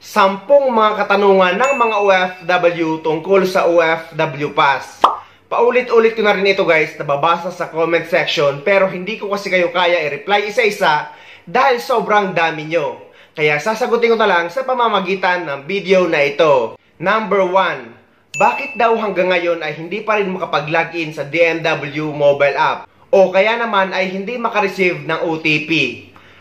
10 mga katanungan ng mga OFW tungkol sa OFW Pass. Paulit-ulit ko na rin ito guys, nababasa sa comment section, pero hindi ko kasi kayo kaya i-reply isa-isa dahil sobrang dami nyo. Kaya sasagutin ko na lang sa pamamagitan ng video na ito. Number 1. Bakit daw hanggang ngayon ay hindi pa rin makapag-login sa DMW mobile app? O kaya naman ay hindi makareceive ng OTP?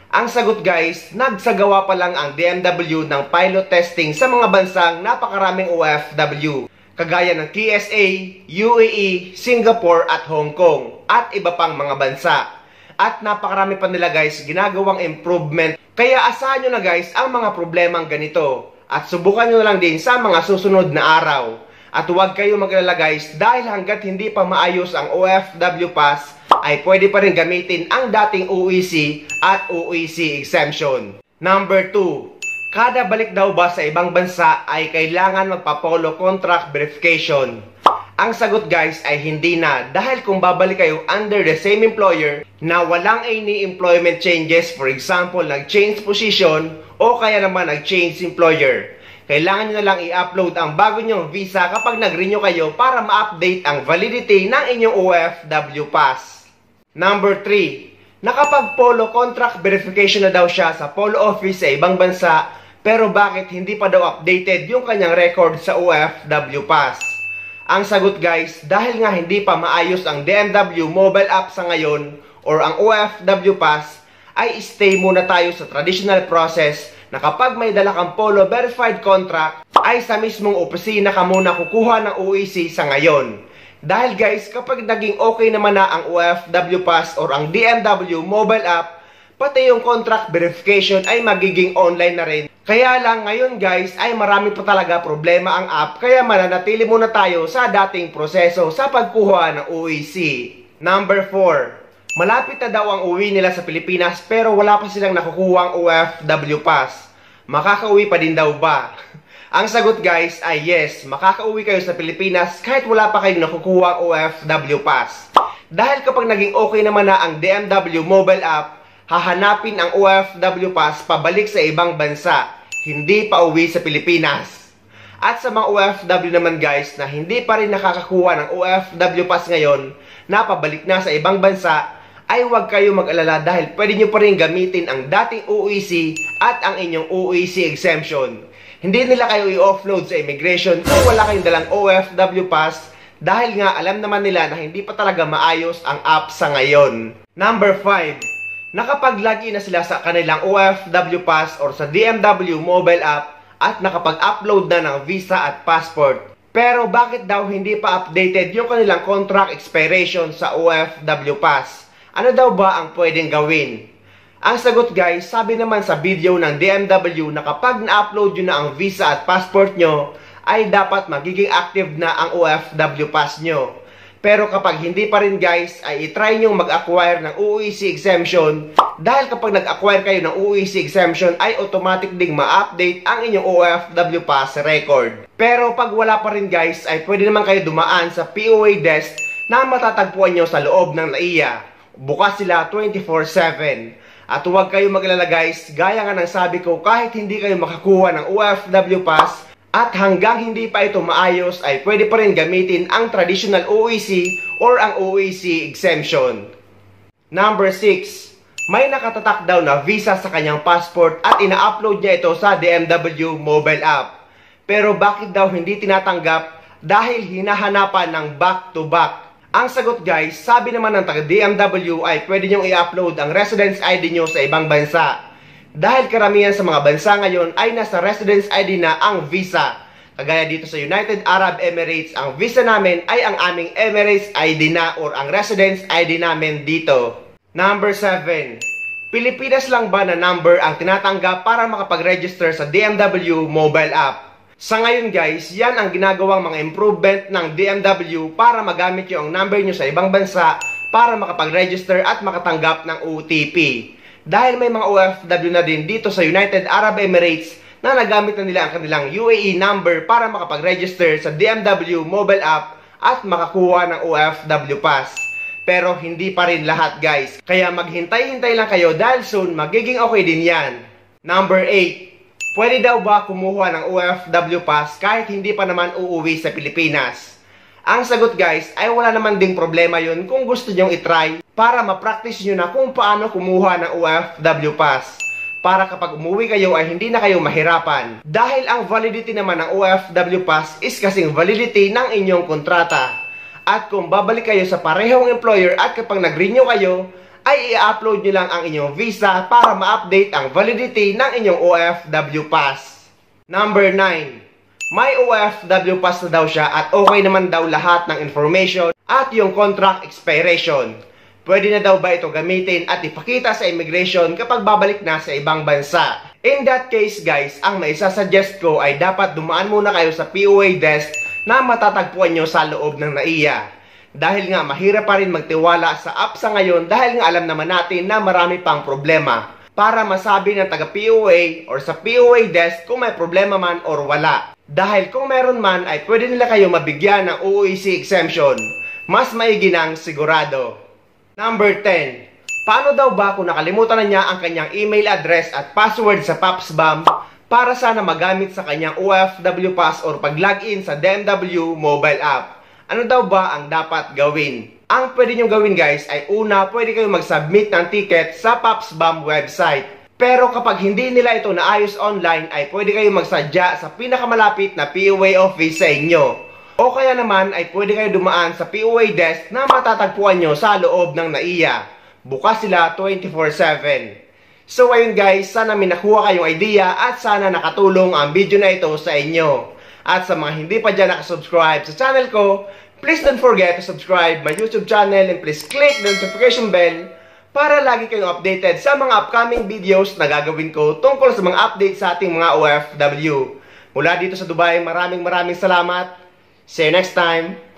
Ang sagot guys, nagsagawa pa lang ang DMW ng pilot testing sa mga bansang napakaraming OFW, kagaya ng TSA, UAE, Singapore at Hong Kong, at iba pang mga bansa. At napakarami pa nila guys ginagawang improvement, kaya asahan nyo na guys ang mga problemang ganito. At subukan nyo na lang din sa mga susunod na araw. At huwag kayo mag-alala guys, dahil hanggat hindi pa maayos ang OFW Pass, ay pwede pa rin gamitin ang dating OEC at OEC exemption. Number 2. Kada balik daw ba sa ibang bansa ay kailangan magpa-polo contract verification? Ang sagot guys ay hindi na, dahil kung babalik kayo under the same employer na walang any employment changes, for example, nag-change position o kaya naman nag-change employer, kailangan nyo na lang i-upload ang bago nyong visa kapag nag-renew kayo para ma-update ang validity ng inyong OFW Pass. Number 3. Nakapag-polo contract verification na daw siya sa polo office sa ibang bansa, pero bakit hindi pa daw updated yung kanyang record sa OFW Pass? Ang sagot guys, dahil nga hindi pa maayos ang DMW mobile app sa ngayon or ang OFW Pass, ay stay muna tayo sa traditional process na kapag may dala kang polo verified contract, ay sa mismong opisina ka muna kukuha ng OEC sa ngayon. Dahil guys, kapag naging okay naman na ang OFW Pass or ang DMW mobile app, pati yung contract verification ay magiging online na rin. Kaya lang ngayon guys ay marami pa talaga problema ang app, kaya mananatili muna tayo sa dating proseso sa pagkuha ng OEC. Number 4. Malapit na daw ang uwi nila sa Pilipinas pero wala pa silang nakukuha ang OFW Pass. Makakauwi pa din daw ba? Ang sagot guys ay yes, makakauwi kayo sa Pilipinas kahit wala pa kayong nakukuha ang OFW Pass. Dahil kapag naging okay naman na ang DMW mobile app, hahanapin ang OFW Pass pabalik sa ibang bansa, hindi pa uwi sa Pilipinas. At sa mga OFW naman guys na hindi pa rin nakakakuha ng OFW Pass ngayon, na pabalik na sa ibang bansa, ay huwag kayo mag-alala dahil pwede nyo pa rin gamitin ang dating OEC at ang inyong OEC exemption. Hindi nila kayo i-offload sa immigration kung wala kayong dalang OFW Pass, dahil nga alam naman nila na hindi pa talaga maayos ang app sa ngayon. Number 5. Nakapag-login na sila sa kanilang OFW Pass or sa DMW mobile app at nakapag-upload na ng visa at passport. Pero bakit daw hindi pa updated yung kanilang contract expiration sa OFW Pass? Ano daw ba ang pwedeng gawin? Ang sagot guys, sabi naman sa video ng DMW na kapag na-upload nyo na ang visa at passport nyo, ay dapat magiging active na ang OFW Pass nyo. Pero kapag hindi pa rin guys, ay itry nyo mag-acquire ng OEC exemption, dahil kapag nag-acquire kayo ng OEC exemption ay automatic ding ma-update ang inyong OFW Pass record. Pero pag wala pa rin guys, ay pwede naman kayo dumaan sa POA desk na matatagpuan nyo sa loob ng NAIA. Bukas sila 24/7. At huwag kayo mag-alala guys, gaya nga ng sabi ko, kahit hindi kayo makakuha ng OFW Pass at hanggang hindi pa ito maayos, ay pwede pa rin gamitin ang traditional OEC or ang OEC exemption. Number 6. May nakatatak daw na visa sa kanyang passport at ina-upload niya ito sa DMW mobile app. Pero bakit daw hindi tinatanggap? Dahil hinahanapan ng back-to-back. Ang sagot guys, sabi naman ng taga-DMW ay pwede nyong i-upload ang residence ID nyo sa ibang bansa. Dahil karamihan sa mga bansa ngayon ay nasa residence ID na ang visa. Kagaya dito sa United Arab Emirates, ang visa namin ay ang aming Emirates ID na or ang residence ID namin dito. Number 7. Pilipinas lang ba na number ang tinatanggap para makapag-register sa DMW mobile app? Sa ngayon guys, yan ang ginagawang mga improvement ng DMW para magamit yung number nyo sa ibang bansa para makapag-register at makatanggap ng OTP. Dahil may mga OFW na din dito sa United Arab Emirates na nagamit na nila ang kanilang UAE number para makapag-register sa DMW mobile app at makakuha ng OFW Pass. Pero hindi pa rin lahat guys, kaya maghintay-hintay lang kayo dahil soon magiging okay din yan. Number 8. Pwede daw ba kumuha ng OFW Pass kahit hindi pa naman uuwi sa Pilipinas? Ang sagot guys ay wala naman ding problema yun kung gusto nyong itry para ma-practice nyo na kung paano kumuha ng OFW Pass. Para kapag umuwi kayo ay hindi na kayo mahirapan. Dahil ang validity naman ng OFW Pass is kasing validity ng inyong kontrata. At kung babalik kayo sa parehong employer at kapag nag-renew kayo, ay i-upload nyo lang ang inyong visa para ma-update ang validity ng inyong OFW Pass. Number 9. May OFW Pass na daw siya at okay naman daw lahat ng information at yung contract expiration. Pwede na daw ba ito gamitin at ipakita sa immigration kapag babalik na sa ibang bansa? In that case guys, ang maisasuggest ko ay dapat dumaan muna kayo sa POA desk na matatagpuan nyo sa loob ng NAIA. Dahil nga mahirap pa rin magtiwala sa app sa ngayon dahil nga alam naman natin na marami pang problema. Para masabi ng taga-POA or sa POA desk kung may problema man or wala. Dahil kung meron man ay pwede nila kayo mabigyan ng OEC exemption. Mas maigi ng sigurado. Number 10. Paano daw ba kung nakalimutan na niya ang kanyang email address at password sa PAPSBAM para sana magamit sa kanyang OFW Pass or pag-login sa DMW mobile app? Ano daw ba ang dapat gawin? Ang pwede nyo gawin guys ay una, pwede kayo mag-submit ng ticket sa PAPSBAM website. Pero kapag hindi nila ito naayos online ay pwede kayo magsadya sa pinakamalapit na POA office sa inyo. O kaya naman ay pwede kayo dumaan sa POA desk na matatagpuan nyo sa loob ng NAIA. Bukas sila 24/7. So ayun guys, sana may nakuha kayong idea at sana nakatulong ang video na ito sa inyo. At sa mga hindi pa dyan nakasubscribe sa channel ko, please don't forget to subscribe my YouTube channel and please click the notification bell para lagi kayong updated sa mga upcoming videos na gagawin ko tungkol sa mga updates sa ating mga OFW. Mula dito sa Dubai, maraming salamat. See you next time.